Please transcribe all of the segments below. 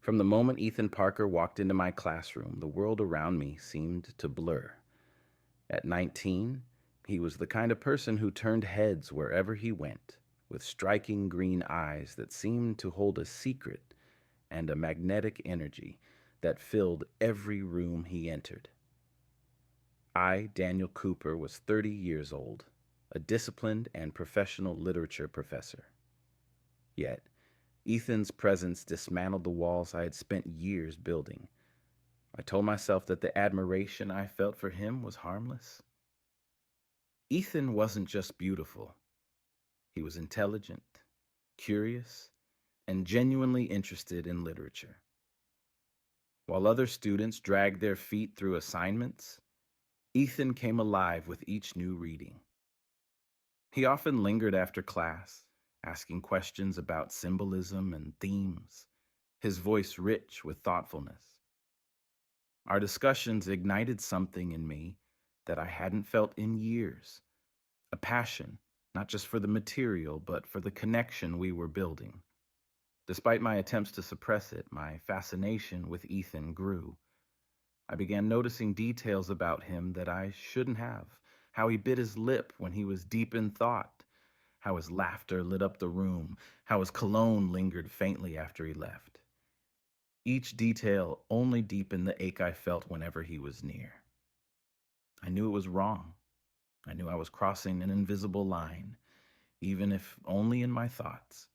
From the moment Ethan Parker walked into my classroom, the world around me seemed to blur. At 19, he was the kind of person who turned heads wherever he went, with striking green eyes that seemed to hold a secret and a magnetic energy that filled every room he entered. I, Daniel Cooper, was 30 years old, a disciplined and professional literature professor. Yet, Ethan's presence dismantled the walls I had spent years building. I told myself that the admiration I felt for him was harmless. Ethan wasn't just beautiful, he was intelligent, curious, and genuinely interested in literature. While other students dragged their feet through assignments, Ethan came alive with each new reading. He often lingered after class, asking questions about symbolism and themes, his voice rich with thoughtfulness. Our discussions ignited something in me that I hadn't felt in years, a passion, not just for the material, but for the connection we were building. Despite my attempts to suppress it, my fascination with Ethan grew. I began noticing details about him that I shouldn't have. How he bit his lip when he was deep in thought, how his laughter lit up the room, how his cologne lingered faintly after he left. Each detail only deepened the ache I felt whenever he was near. I knew it was wrong. I knew I was crossing an invisible line, even if only in my thoughts.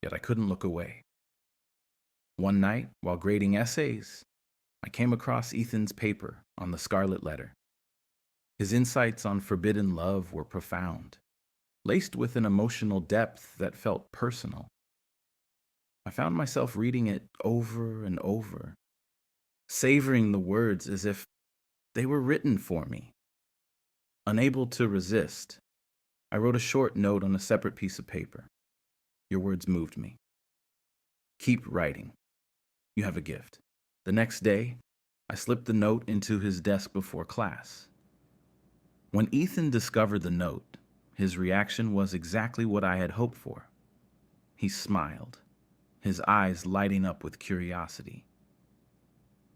Yet I couldn't look away. One night, while grading essays, I came across Ethan's paper on the Scarlet Letter. His insights on forbidden love were profound, laced with an emotional depth that felt personal. I found myself reading it over and over, savoring the words as if they were written for me. Unable to resist, I wrote a short note on a separate piece of paper. Your words moved me. Keep writing. You have a gift. The next day, I slipped the note into his desk before class. When Ethan discovered the note, his reaction was exactly what I had hoped for. He smiled, his eyes lighting up with curiosity.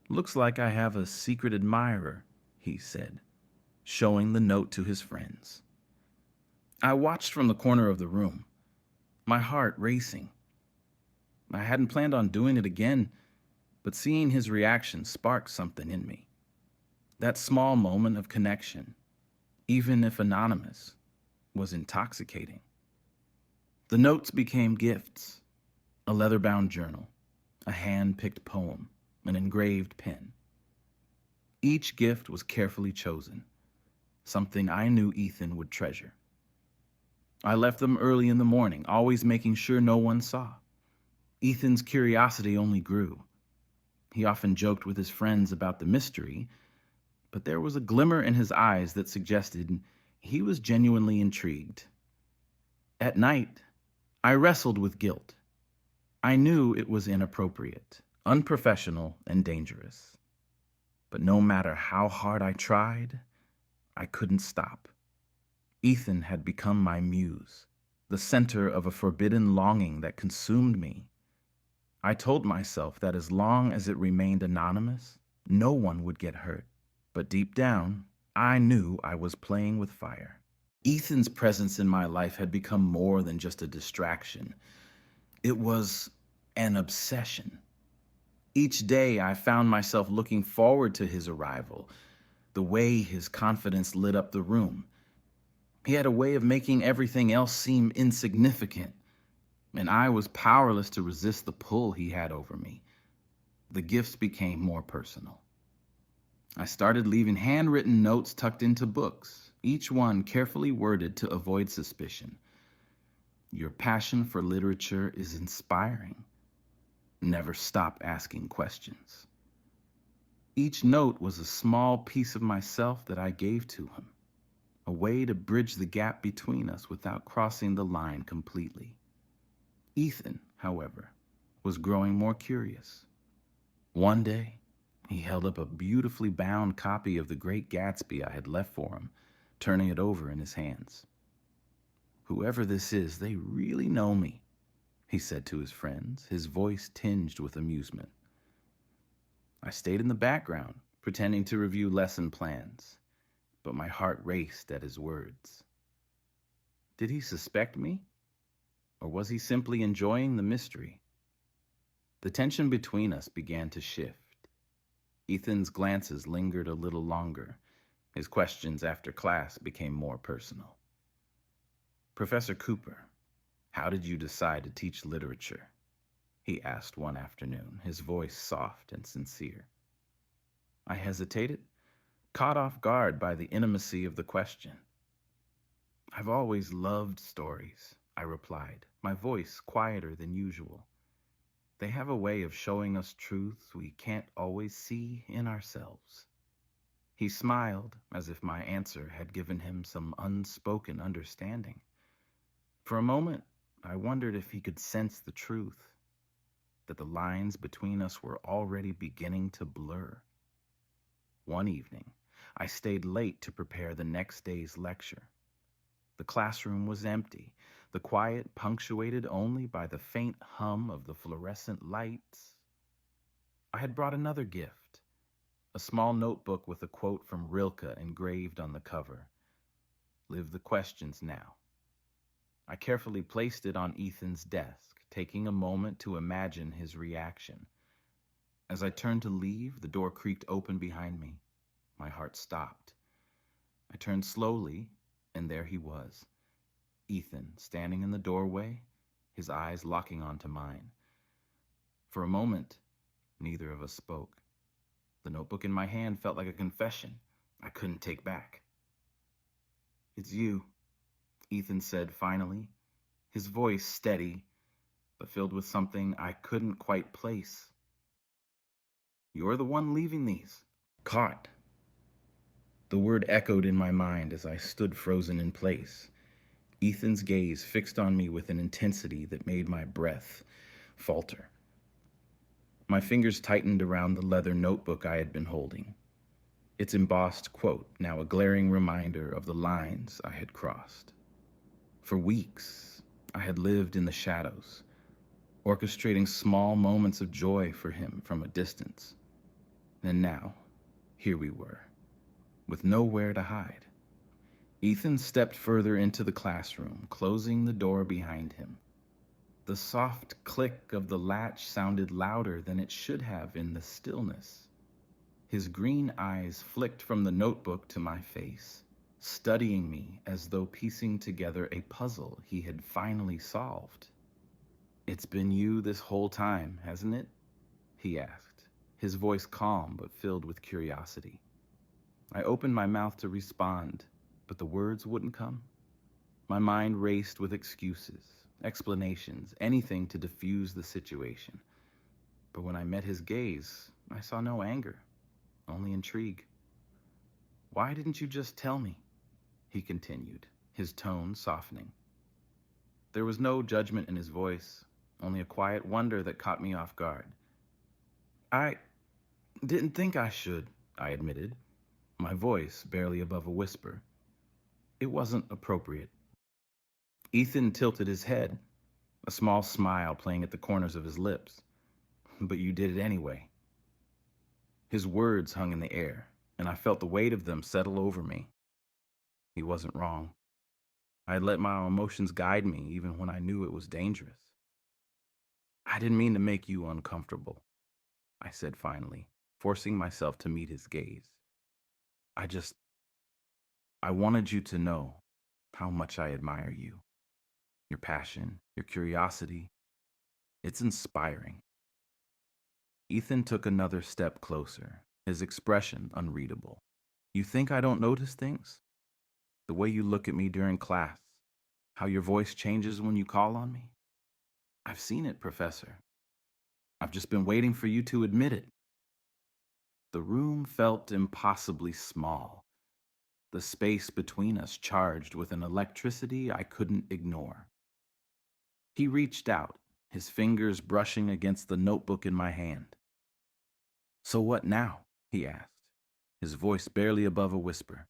Looks like I have a secret admirer, he said, showing the note to his friends. I watched from the corner of the room, my heart racing. I hadn't planned on doing it again, but seeing his reaction sparked something in me. That small moment of connection, even if anonymous, was intoxicating. The notes became gifts, a leather-bound journal, a hand-picked poem, an engraved pen. Each gift was carefully chosen, something I knew Ethan would treasure. I left them early in the morning, always making sure no one saw. Ethan's curiosity only grew. He often joked with his friends about the mystery, but there was a glimmer in his eyes that suggested he was genuinely intrigued. At night, I wrestled with guilt. I knew it was inappropriate, unprofessional, and dangerous. But no matter how hard I tried, I couldn't stop. Ethan had become my muse, the center of a forbidden longing that consumed me. I told myself that as long as it remained anonymous, no one would get hurt. But deep down, I knew I was playing with fire. Ethan's presence in my life had become more than just a distraction. It was an obsession. Each day I found myself looking forward to his arrival, the way his confidence lit up the room. He had a way of making everything else seem insignificant, and I was powerless to resist the pull he had over me. The gifts became more personal. I started leaving handwritten notes tucked into books, each one carefully worded to avoid suspicion. Your passion for literature is inspiring. Never stop asking questions. Each note was a small piece of myself that I gave to him, a way to bridge the gap between us without crossing the line completely. Ethan, however, was growing more curious. One day, he held up a beautifully bound copy of The Great Gatsby I had left for him, turning it over in his hands. Whoever this is, they really know me. he said to his friends, his voice tinged with amusement. I stayed in the background, pretending to review lesson plans, but my heart raced at his words. Did he suspect me? Or was he simply enjoying the mystery? The tension between us began to shift. Ethan's glances lingered a little longer. His questions after class became more personal. Professor Cooper, how did you decide to teach literature? He asked one afternoon, his voice soft and sincere. I hesitated, caught off guard by the intimacy of the question. I've always loved stories, I replied, my voice quieter than usual. They have a way of showing us truths we can't always see in ourselves. He smiled, as if my answer had given him some unspoken understanding. For a moment, I wondered if he could sense the truth, that the lines between us were already beginning to blur. One evening, I stayed late to prepare the next day's lecture. The classroom was empty, the quiet punctuated only by the faint hum of the fluorescent lights. I had brought another gift, a small notebook with a quote from Rilke engraved on the cover. Live the questions now. I carefully placed it on Ethan's desk, taking a moment to imagine his reaction. As I turned to leave, the door creaked open behind me. My heart stopped. I turned slowly, and there he was, Ethan, standing in the doorway, his eyes locking onto mine. For a moment, neither of us spoke. The notebook in my hand felt like a confession I couldn't take back. It's you, Ethan said finally, his voice steady, but filled with something I couldn't quite place. You're the one leaving these. Caught. The word echoed in my mind as I stood frozen in place. Ethan's gaze fixed on me with an intensity that made my breath falter. My fingers tightened around the leather notebook I had been holding. Its embossed quote, now a glaring reminder of the lines I had crossed. For weeks, I had lived in the shadows, orchestrating small moments of joy for him from a distance. And now, here we were, with nowhere to hide. Ethan stepped further into the classroom, closing the door behind him. The soft click of the latch sounded louder than it should have in the stillness. His green eyes flicked from the notebook to my face, studying me as though piecing together a puzzle he had finally solved. It's been you this whole time, hasn't it? He asked, his voice calm but filled with curiosity. I opened my mouth to respond, but the words wouldn't come. My mind raced with excuses, explanations, anything to diffuse the situation. But when I met his gaze, I saw no anger, only intrigue. Why didn't you just tell me? He continued, his tone softening. There was no judgment in his voice, only a quiet wonder that caught me off guard. I didn't think I should, I admitted, my voice barely above a whisper. It wasn't appropriate. Ethan tilted his head, a small smile playing at the corners of his lips. But you did it anyway. His words hung in the air, and I felt the weight of them settle over me. He wasn't wrong. I had let my emotions guide me even when I knew it was dangerous. I didn't mean to make you uncomfortable, I said finally, forcing myself to meet his gaze. I wanted you to know how much I admire you. Your passion, your curiosity, it's inspiring. Ethan took another step closer, his expression unreadable. You think I don't notice things? The way you look at me during class, how your voice changes when you call on me? I've seen it, Professor. I've just been waiting for you to admit it. The room felt impossibly small, the space between us charged with an electricity I couldn't ignore. He reached out, his fingers brushing against the notebook in my hand. So what now? He asked, his voice barely above a whisper.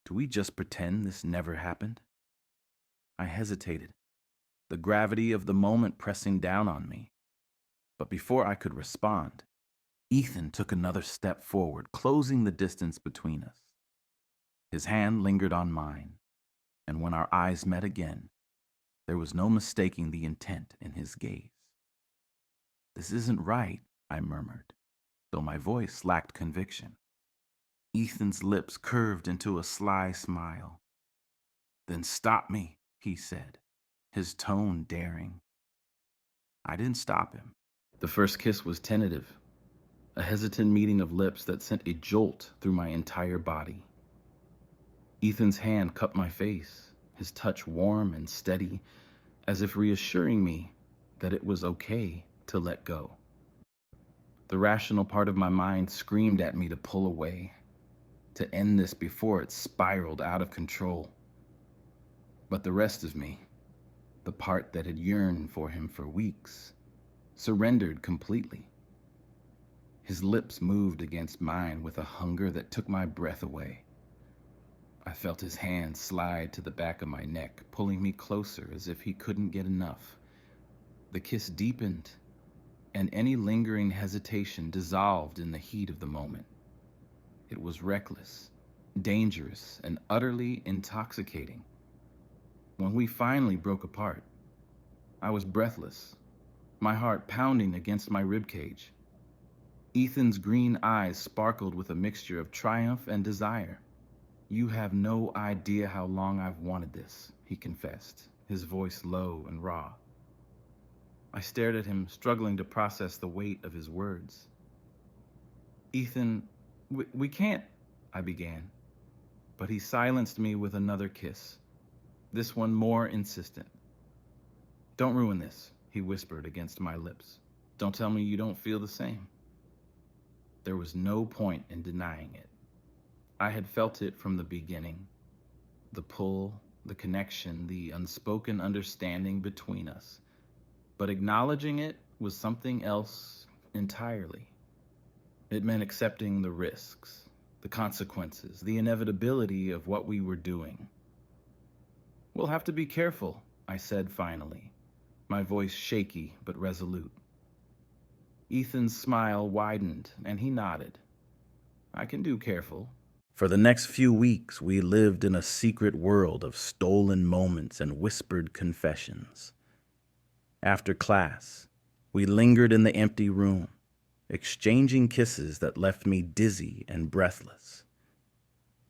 Do we just pretend this never happened? I hesitated. the gravity of the moment pressing down on me. But before I could respond, Ethan took another step forward, closing the distance between us. His hand lingered on mine, and when our eyes met again, there was no mistaking the intent in his gaze. "This isn't right," I murmured, though my voice lacked conviction. Ethan's lips curved into a sly smile. "Then stop me," he said, his tone daring. I didn't stop him. The first kiss was tentative, a hesitant meeting of lips that sent a jolt through my entire body. Ethan's hand cupped my face, his touch warm and steady, as if reassuring me that it was okay to let go. The rational part of my mind screamed at me to pull away, to end this before it spiraled out of control. But the rest of me, the part that had yearned for him for weeks, surrendered completely. His lips moved against mine with a hunger that took my breath away. I felt his hand slide to the back of my neck, pulling me closer as if he couldn't get enough. The kiss deepened, and any lingering hesitation dissolved in the heat of the moment. It was reckless, dangerous, and utterly intoxicating. When we finally broke apart, I was breathless, my heart pounding against my ribcage. Ethan's green eyes sparkled with a mixture of triumph and desire. "You have no idea how long I've wanted this," he confessed, his voice low and raw. I stared at him, struggling to process the weight of his words. "Ethan, we can't," I began, but he silenced me with another kiss, this one more insistent. "Don't ruin this," he whispered against my lips. "Don't tell me you don't feel the same." There was no point in denying it. I had felt it from the beginning. The pull, the connection, the unspoken understanding between us. But acknowledging it was something else entirely. It meant accepting the risks, the consequences, the inevitability of what we were doing. "We'll have to be careful," I said finally, my voice shaky but resolute. Ethan's smile widened, and he nodded. "I can do careful." For the next few weeks, we lived in a secret world of stolen moments and whispered confessions. After class, we lingered in the empty room, exchanging kisses that left me dizzy and breathless.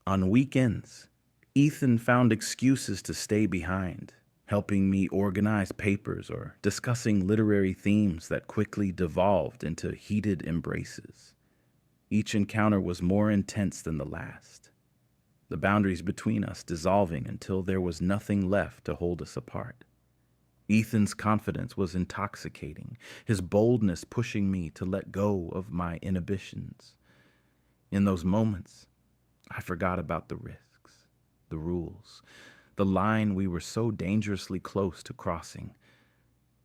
On weekends, Ethan found excuses to stay behind, helping me organize papers or discussing literary themes that quickly devolved into heated embraces. Each encounter was more intense than the last, the boundaries between us dissolving until there was nothing left to hold us apart. Ethan's confidence was intoxicating, his boldness pushing me to let go of my inhibitions. In those moments, I forgot about the risks, the rules, the line we were so dangerously close to crossing.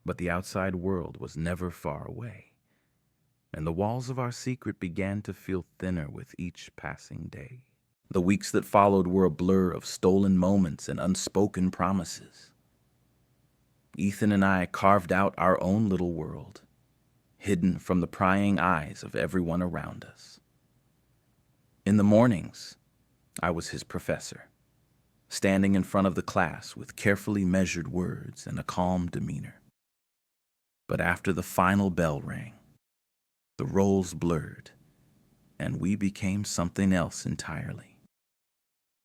But the outside world was never far away, and the walls of our secret began to feel thinner with each passing day. The weeks that followed were a blur of stolen moments and unspoken promises. Ethan and I carved out our own little world, hidden from the prying eyes of everyone around us. In the mornings, I was his professor, standing in front of the class with carefully measured words and a calm demeanor. But after the final bell rang, the roles blurred, and we became something else entirely.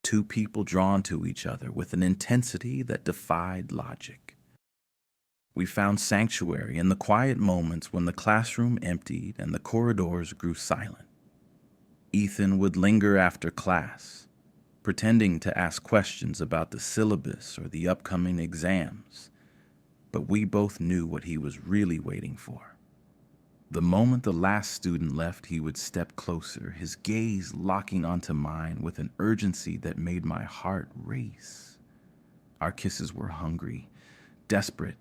Two people drawn to each other with an intensity that defied logic. We found sanctuary in the quiet moments when the classroom emptied and the corridors grew silent. Ethan would linger after class, pretending to ask questions about the syllabus or the upcoming exams, but we both knew what he was really waiting for. The moment the last student left, he would step closer, his gaze locking onto mine with an urgency that made my heart race. Our kisses were hungry, desperate,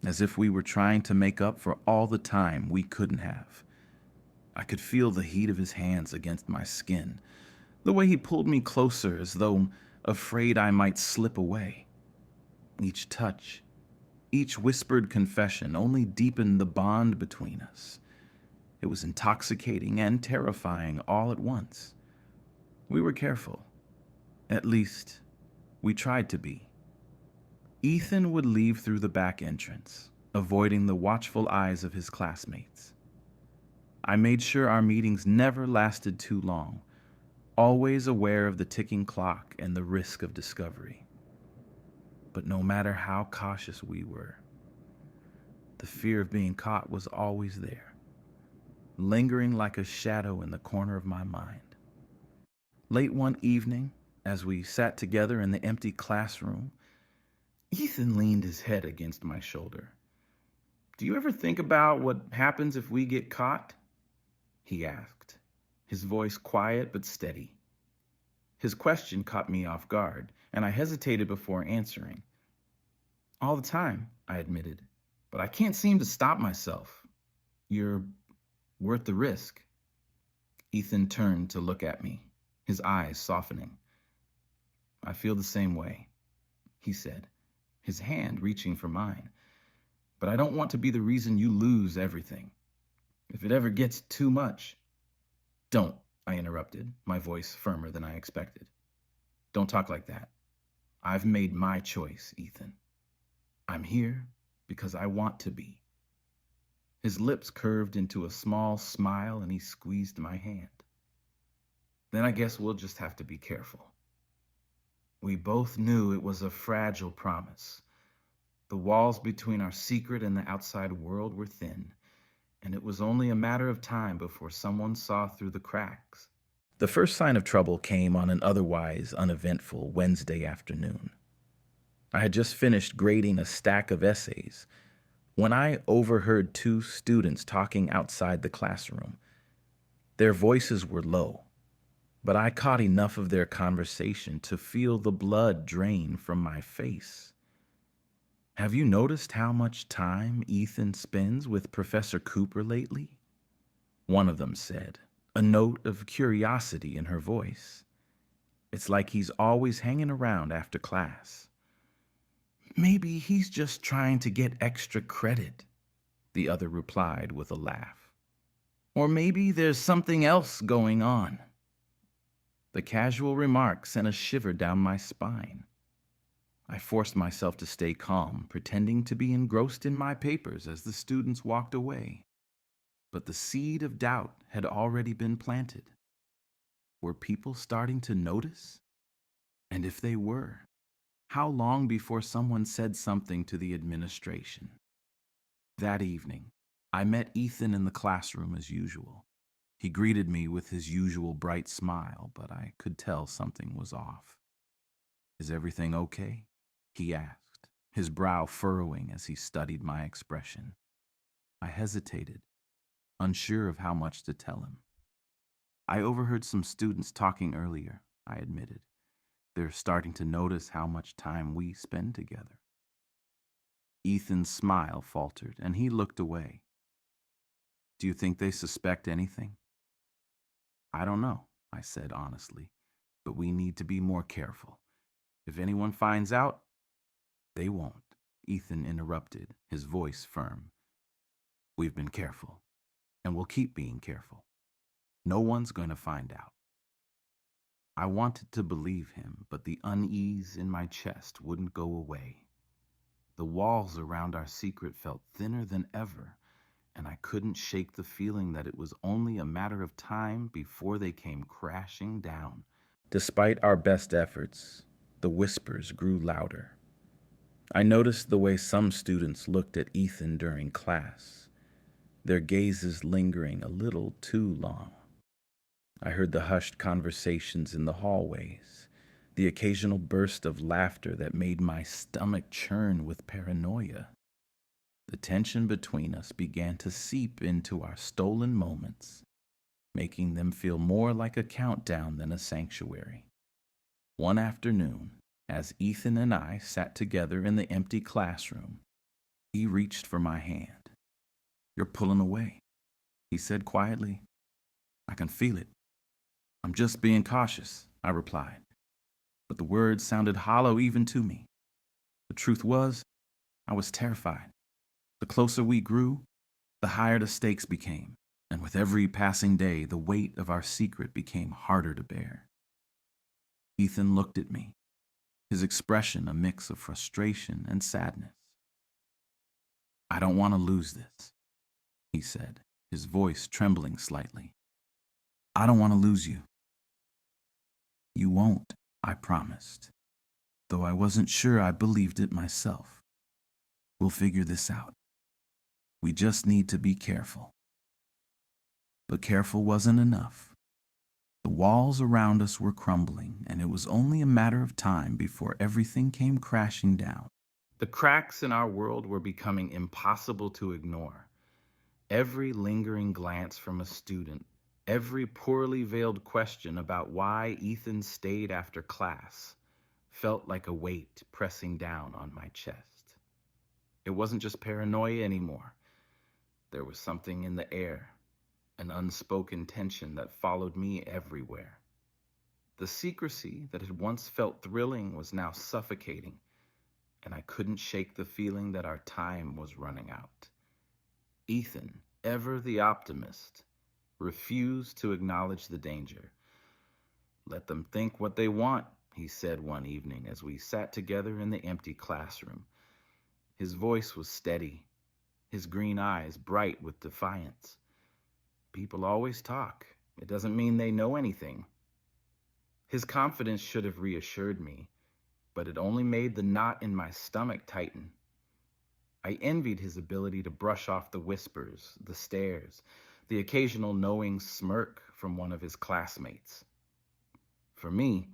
as if we were trying to make up for all the time we couldn't have. I could feel the heat of his hands against my skin, the way he pulled me closer as though afraid I might slip away. Each touch, Each whispered confession only deepened the bond between us. It was intoxicating and terrifying all at once. We were careful. At least, we tried to be. Ethan would leave through the back entrance, avoiding the watchful eyes of his classmates. I made sure our meetings never lasted too long, always aware of the ticking clock and the risk of discovery. But no matter how cautious we were, the fear of being caught was always there, lingering like a shadow in the corner of my mind. Late one evening, as we sat together in the empty classroom, Ethan leaned his head against my shoulder. "Do you ever think about what happens if we get caught?" he asked, his voice quiet but steady. His question caught me off guard, and I hesitated before answering. "All the time," I admitted, "but I can't seem to stop myself. You're worth the risk." Ethan turned to look at me, his eyes softening. "I feel the same way," he said, his hand reaching for mine. "But I don't want to be the reason you lose everything. If it ever gets too much—" "Don't," I interrupted, my voice firmer than I expected. "Don't talk like that. I've made my choice, Ethan. I'm here because I want to be." His lips curved into a small smile and he squeezed my hand. "Then I guess we'll just have to be careful." We both knew it was a fragile promise. The walls between our secret and the outside world were thin, and it was only a matter of time before someone saw through the cracks. The first sign of trouble came on an otherwise uneventful Wednesday afternoon. I had just finished grading a stack of essays when I overheard two students talking outside the classroom. Their voices were low, but I caught enough of their conversation to feel the blood drain from my face. "Have you noticed how much time Ethan spends with Professor Cooper lately?" one of them said, a note of curiosity in her voice. "It's like he's always hanging around after class." "Maybe he's just trying to get extra credit," the other replied with a laugh. "Or maybe there's something else going on." The casual remark sent a shiver down my spine. I forced myself to stay calm, pretending to be engrossed in my papers as the students walked away. But the seed of doubt had already been planted. Were people starting to notice? And if they were, how long before someone said something to the administration? That evening, I met Ethan in the classroom as usual. He greeted me with his usual bright smile, but I could tell something was off. "Is everything okay?" he asked, his brow furrowing as he studied my expression. I hesitated, unsure of how much to tell him. "I overheard some students talking earlier," I admitted. "They're starting to notice how much time we spend together." Ethan's smile faltered, and he looked away. "Do you think they suspect anything?" "I don't know," I said honestly, "but we need to be more careful. If anyone finds out—" "They won't," Ethan interrupted, his voice firm. "We've been careful, and we'll keep being careful. No one's going to find out." I wanted to believe him, but the unease in my chest wouldn't go away. The walls around our secret felt thinner than ever, and I couldn't shake the feeling that it was only a matter of time before they came crashing down. Despite our best efforts, the whispers grew louder. I noticed the way some students looked at Ethan during class, their gazes lingering a little too long. I heard the hushed conversations in the hallways, the occasional burst of laughter that made my stomach churn with paranoia. The tension between us began to seep into our stolen moments, making them feel more like a countdown than a sanctuary. One afternoon, as Ethan and I sat together in the empty classroom, he reached for my hand. "You're pulling away," he said quietly. "I can feel it." "I'm just being cautious," I replied. But the words sounded hollow even to me. The truth was, I was terrified. The closer we grew, the higher the stakes became, and with every passing day, the weight of our secret became harder to bear. Ethan looked at me, his expression a mix of frustration and sadness. "I don't want to lose this," he said, his voice trembling slightly. "I don't want to lose you." "You won't," I promised, though I wasn't sure I believed it myself. "We'll figure this out. We just need to be careful." But careful wasn't enough. The walls around us were crumbling, and it was only a matter of time before everything came crashing down. The cracks in our world were becoming impossible to ignore. Every lingering glance from a student, every poorly veiled question about why Ethan stayed after class, felt like a weight pressing down on my chest. It wasn't just paranoia anymore. There was something in the air, an unspoken tension that followed me everywhere. The secrecy that had once felt thrilling was now suffocating, and I couldn't shake the feeling that our time was running out. Ethan, ever the optimist, refused to acknowledge the danger. "Let them think what they want," he said one evening as we sat together in the empty classroom. His voice was steady, his green eyes bright with defiance. "People always talk. It doesn't mean they know anything." His confidence should have reassured me, but it only made the knot in my stomach tighten. I envied his ability to brush off the whispers, the stares, the occasional knowing smirk from one of his classmates. For me,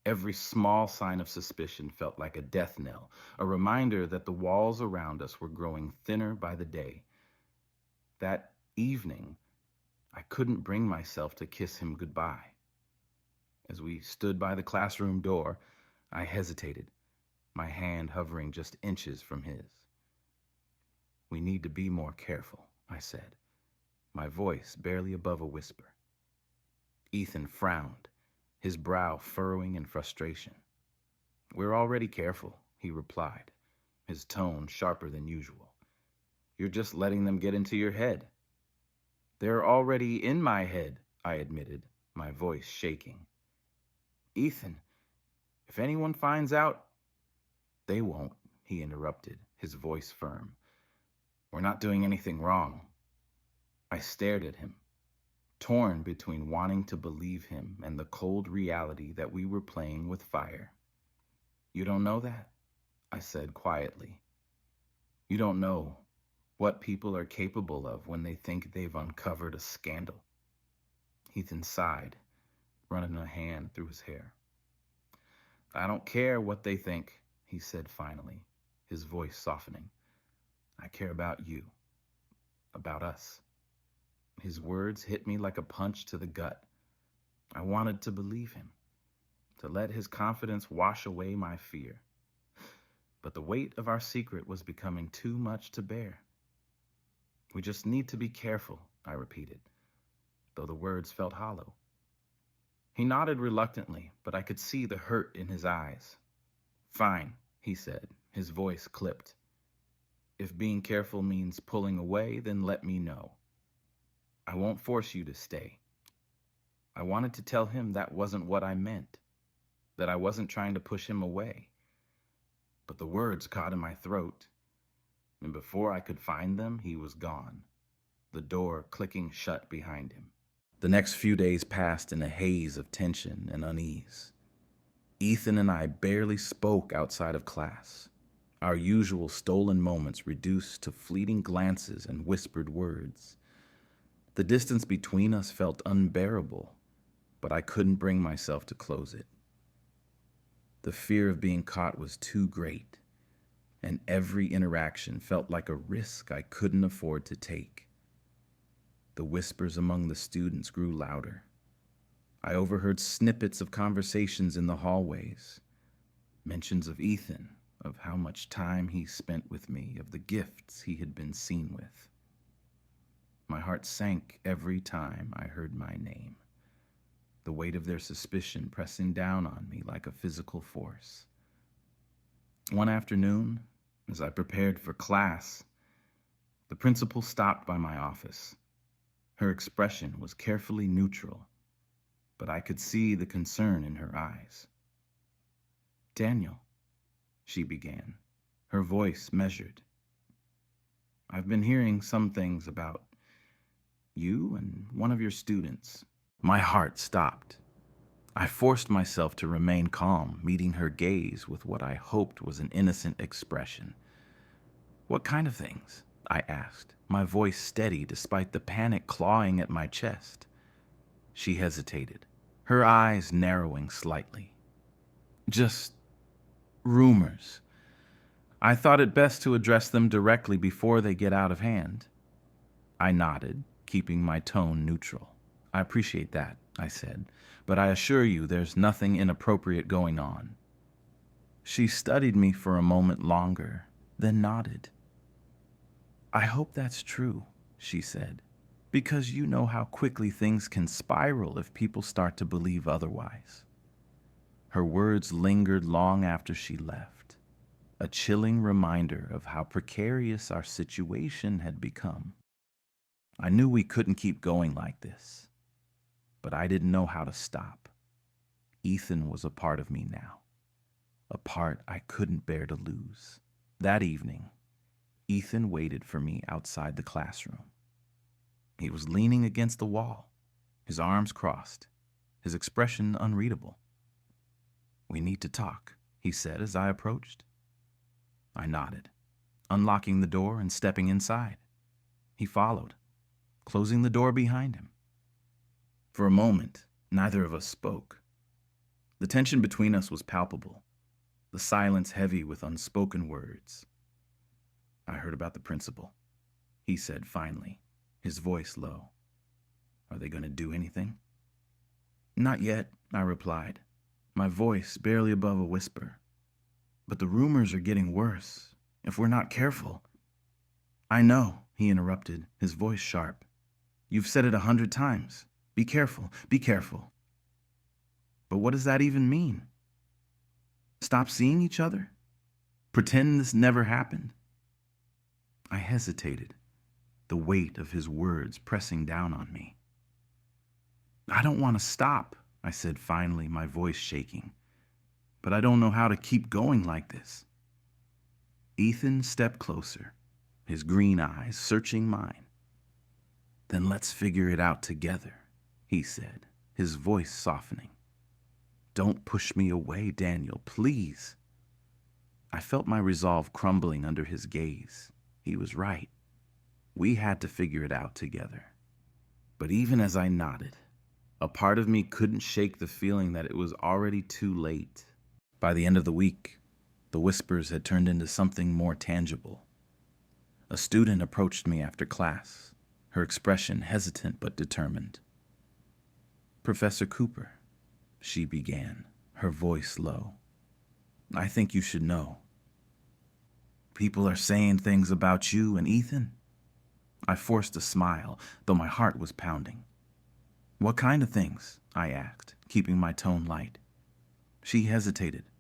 every small sign of suspicion felt like a death knell, a reminder that the walls around us were growing thinner by the day. That evening, I couldn't bring myself to kiss him goodbye. As we stood by the classroom door, I hesitated, my hand hovering just inches from his. "We need to be more careful," I said, my voice barely above a whisper. Ethan frowned, his brow furrowing in frustration. "We're already careful," he replied, his tone sharper than usual. "You're just letting them get into your head." "They're already in my head," I admitted, my voice shaking. "Ethan, if anyone finds out—" "They won't," he interrupted, his voice firm. "We're not doing anything wrong." I stared at him, torn between wanting to believe him and the cold reality that we were playing with fire. "You don't know that?" I said quietly. "You don't know what people are capable of when they think they've uncovered a scandal." Ethan sighed, running a hand through his hair. "I don't care what they think," he said finally, his voice softening. "I care about you, about us." His words hit me like a punch to the gut. I wanted to believe him, to let his confidence wash away my fear. But the weight of our secret was becoming too much to bear. "We just need to be careful," I repeated, though the words felt hollow. He nodded reluctantly, but I could see the hurt in his eyes. "Fine," he said, his voice clipped. "If being careful means pulling away, then let me know. I won't force you to stay." I wanted to tell him that wasn't what I meant, that I wasn't trying to push him away. But the words caught in my throat, and before I could find them, he was gone, the door clicking shut behind him. The next few days passed in a haze of tension and unease. Ethan and I barely spoke outside of class, our usual stolen moments reduced to fleeting glances and whispered words. The distance between us felt unbearable, but I couldn't bring myself to close it. The fear of being caught was too great, and every interaction felt like a risk I couldn't afford to take. The whispers among the students grew louder. I overheard snippets of conversations in the hallways, mentions of Ethan, of how much time he spent with me, of the gifts he had been seen with. My heart sank every time I heard my name, the weight of their suspicion pressing down on me like a physical force. One afternoon, As I prepared for class, the principal stopped by my office. Her expression was carefully neutral, but I could see the concern in her eyes. "Daniel," she began, her voice measured. "I've been hearing some things about you and one of your students." My heart stopped. I forced myself to remain calm, meeting her gaze with what I hoped was an innocent expression. "What kind of things?" I asked, my voice steady despite the panic clawing at my chest. She hesitated, her eyes narrowing slightly. "Just rumors. I thought it best to address them directly before they get out of hand." I nodded, keeping my tone neutral. "I appreciate that," I said, "but I assure you there's nothing inappropriate going on." She studied me for a moment longer, then nodded. "I hope that's true," she said, "because you know how quickly things can spiral if people start to believe otherwise." Her words lingered long after she left, a chilling reminder of how precarious our situation had become. I knew we couldn't keep going like this, but I didn't know how to stop. Ethan was a part of me now, a part I couldn't bear to lose. That evening, Ethan waited for me outside the classroom. He was leaning against the wall, his arms crossed, his expression unreadable. "We need to talk," he said as I approached. I nodded, unlocking the door and stepping inside. He followed, closing the door behind him. For a moment, neither of us spoke. The tension between us was palpable, the silence heavy with unspoken words. "I heard about the principal," he said finally, his voice low. "Are they going to do anything?" "Not yet," I replied, my voice barely above a whisper. "But the rumors are getting worse, if we're not careful." "I know," he interrupted, his voice sharp. "You've said it 100 times. Be careful, be careful." "But what does that even mean? Stop seeing each other? Pretend this never happened?" I hesitated, the weight of his words pressing down on me. "I don't want to stop," I said finally, my voice shaking. "But I don't know how to keep going like this." Ethan stepped closer, his green eyes searching mine. "Then let's figure it out together," he said, his voice softening. "Don't push me away, Daniel, please." I felt my resolve crumbling under his gaze. He was right. We had to figure it out together. But even as I nodded, a part of me couldn't shake the feeling that it was already too late. By the end of the week, the whispers had turned into something more tangible. A student approached me after class, her expression hesitant but determined. "Professor Cooper," she began, her voice low, "I think you should know. People are saying things about you and Ethan." I forced a smile, though my heart was pounding. "What kind of things?" I asked, keeping my tone light. She hesitated,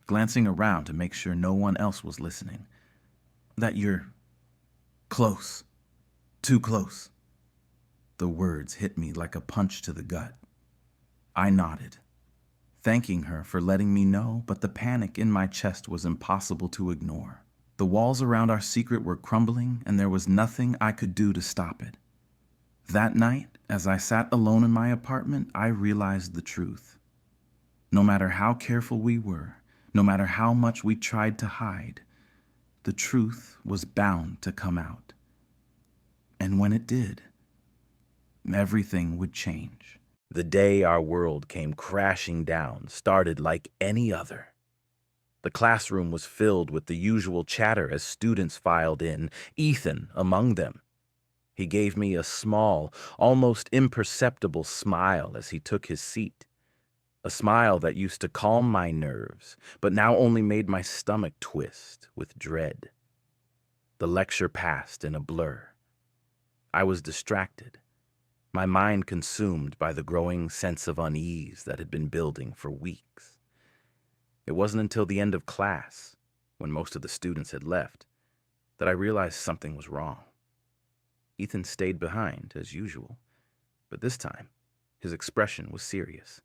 glancing around to make sure no one else was listening. "That you're close, too close." The words hit me like a punch to the gut. I nodded, thanking her for letting me know, but the panic in my chest was impossible to ignore. The walls around our secret were crumbling, and there was nothing I could do to stop it. That night, as I sat alone in my apartment, I realized the truth. No matter how careful we were, no matter how much we tried to hide, the truth was bound to come out. And when it did, everything would change. The day our world came crashing down started like any other. The classroom was filled with the usual chatter as students filed in, Ethan among them. He gave me a small, almost imperceptible smile as he took his seat. A smile that used to calm my nerves, but now only made my stomach twist with dread. The lecture passed in a blur. I was distracted, my mind consumed by the growing sense of unease that had been building for weeks. It wasn't until the end of class, when most of the students had left, that I realized something was wrong. Ethan stayed behind, as usual, but this time, his expression was serious.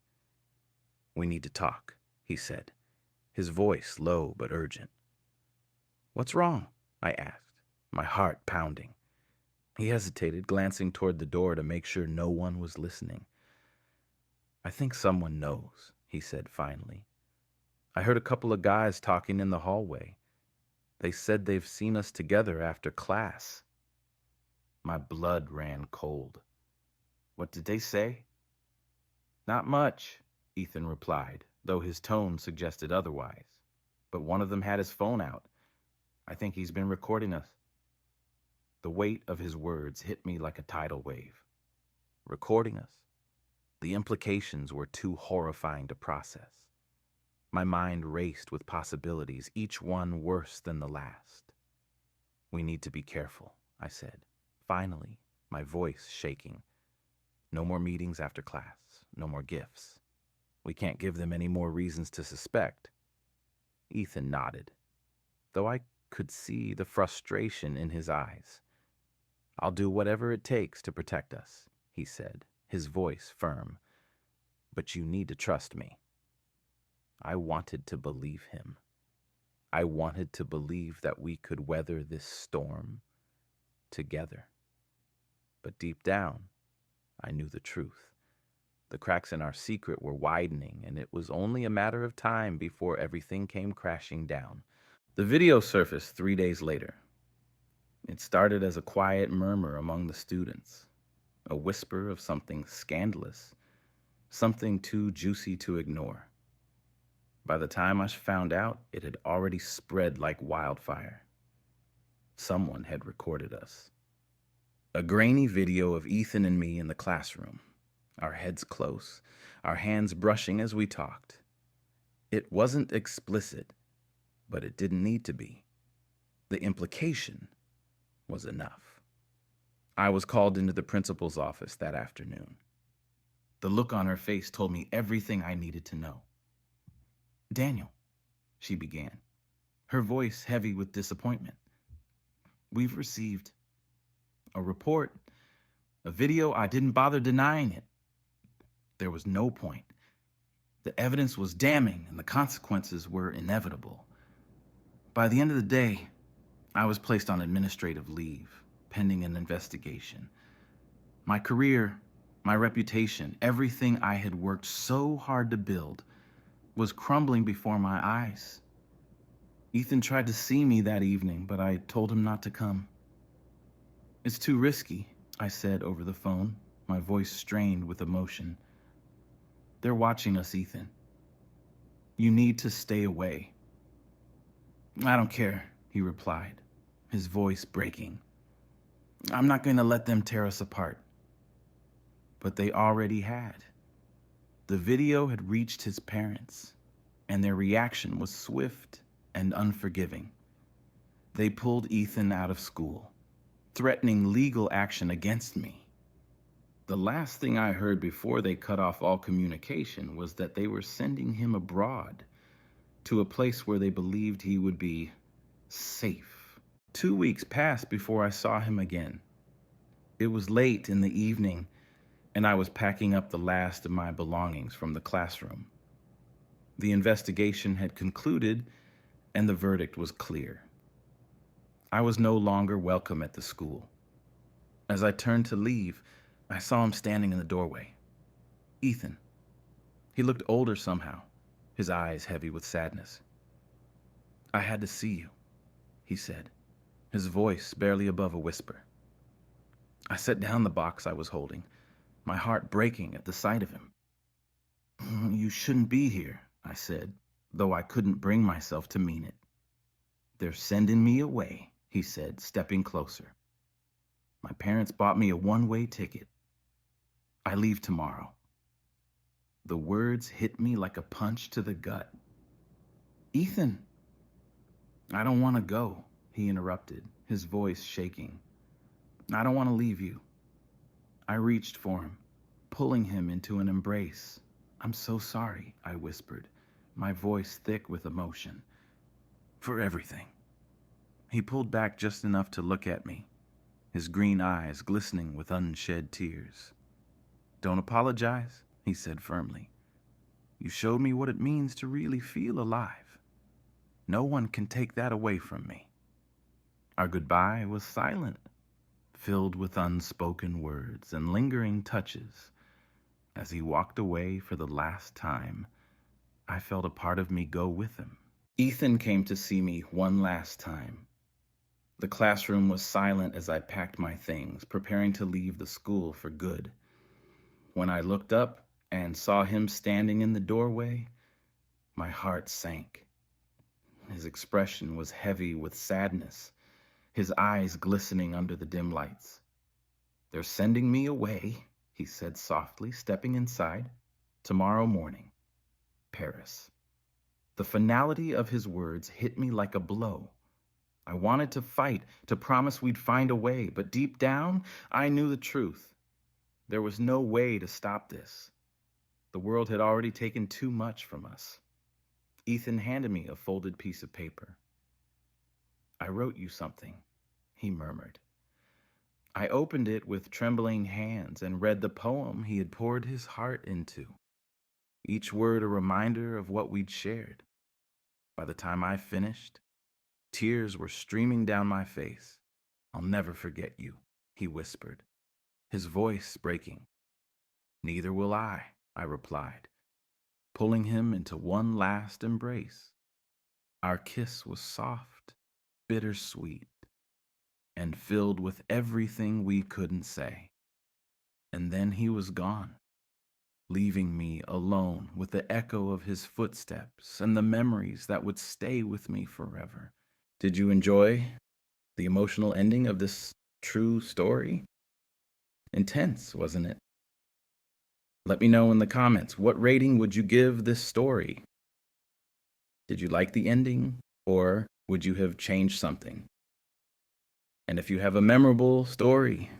"We need to talk," he said, his voice low but urgent. "What's wrong?" I asked, my heart pounding. He hesitated, glancing toward the door to make sure no one was listening. "I think someone knows," he said finally. "I heard a couple of guys talking in the hallway. They said they've seen us together after class." My blood ran cold. "What did they say?" "Not much," Ethan replied, though his tone suggested otherwise. "But one of them had his phone out. I think he's been recording us." The weight of his words hit me like a tidal wave. Recording us? The implications were too horrifying to process. My mind raced with possibilities, each one worse than the last. "We need to be careful," I said, finally, my voice shaking. "No more meetings after class, no more gifts. We can't give them any more reasons to suspect." Ethan nodded, though I could see the frustration in his eyes. "I'll do whatever it takes to protect us," he said, his voice firm. "But you need to trust me." I wanted to believe him. I wanted to believe that we could weather this storm together. But deep down, I knew the truth. The cracks in our secret were widening, and it was only a matter of time before everything came crashing down. The video surfaced 3 days later. It started as a quiet murmur among the students, a whisper of something scandalous, something too juicy to ignore. By the time I found out, it had already spread like wildfire. Someone had recorded us. A grainy video of Ethan and me in the classroom, our heads close, our hands brushing as we talked. It wasn't explicit, but it didn't need to be. The implication was enough. I was called into the principal's office that afternoon. The look on her face told me everything I needed to know. "Daniel," she began, her voice heavy with disappointment, "we've received a report, a video. I didn't bother denying it. There was no point. The evidence was damning and the consequences were inevitable. By the end of the day, I was placed on administrative leave, pending an investigation. My career, my reputation, everything I had worked so hard to build was crumbling before my eyes. Ethan tried to see me that evening, but I told him not to come. It's too risky," I said over the phone, my voice strained with emotion. "They're watching us, Ethan. You need to stay away." "I don't care," he replied, his voice breaking. "I'm not going to let them tear us apart." But they already had. The video had reached his parents, and their reaction was swift and unforgiving. They pulled Ethan out of school, threatening legal action against me. The last thing I heard before they cut off all communication was that they were sending him abroad, to a place where they believed he would be safe. 2 weeks passed before I saw him again. It was late in the evening, and I was packing up the last of my belongings from the classroom. The investigation had concluded, and the verdict was clear. I was no longer welcome at the school. As I turned to leave, I saw him standing in the doorway. Ethan. He looked older somehow, his eyes heavy with sadness. "I had to see you," he said, his voice barely above a whisper. I set down the box I was holding, my heart breaking at the sight of him. "You shouldn't be here," I said, though I couldn't bring myself to mean it. "They're sending me away," he said, stepping closer. "My parents bought me a one-way ticket. I leave tomorrow." The words hit me like a punch to the gut. "Ethan." "I don't want to go," he interrupted, his voice shaking. "I don't want to leave you." I reached for him, pulling him into an embrace. "I'm so sorry," I whispered, my voice thick with emotion. For everything. He pulled back just enough to look at me, his green eyes glistening with unshed tears. Don't apologize, he said firmly. You showed me what it means to really feel alive. No one can take that away from me. Our goodbye was silent, filled with unspoken words and lingering touches. As he walked away for the last time, I felt a part of me go with him. Ethan came to see me one last time. The classroom was silent as I packed my things, preparing to leave the school for good. When I looked up and saw him standing in the doorway, my heart sank. His expression was heavy with sadness, his eyes glistening under the dim lights. They're sending me away, he said softly, stepping inside. Tomorrow morning, Paris. The finality of his words hit me like a blow. I wanted to fight, to promise we'd find a way, but deep down, I knew the truth. There was no way to stop this. The world had already taken too much from us. Ethan handed me a folded piece of paper. I wrote you something, he murmured. I opened it with trembling hands and read the poem he had poured his heart into. Each word a reminder of what we'd shared. By the time I finished, tears were streaming down my face. I'll never forget you, he whispered, his voice breaking. Neither will I replied, pulling him into one last embrace. Our kiss was soft, bittersweet, and filled with everything we couldn't say. And then he was gone, leaving me alone with the echo of his footsteps and the memories that would stay with me forever. Did you enjoy the emotional ending of this true story? Intense, wasn't it? Let me know in the comments, what rating would you give this story? Did you like the ending, or would you have changed something? And if you have a memorable story,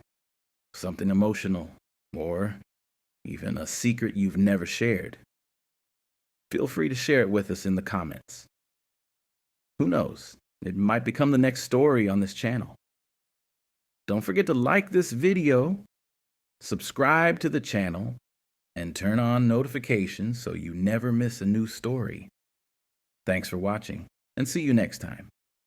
something emotional, or even a secret you've never shared, feel free to share it with us in the comments. Who knows? It might become the next story on this channel. Don't forget to like this video, subscribe to the channel, and turn on notifications so you never miss a new story. Thanks for watching, and see you next time.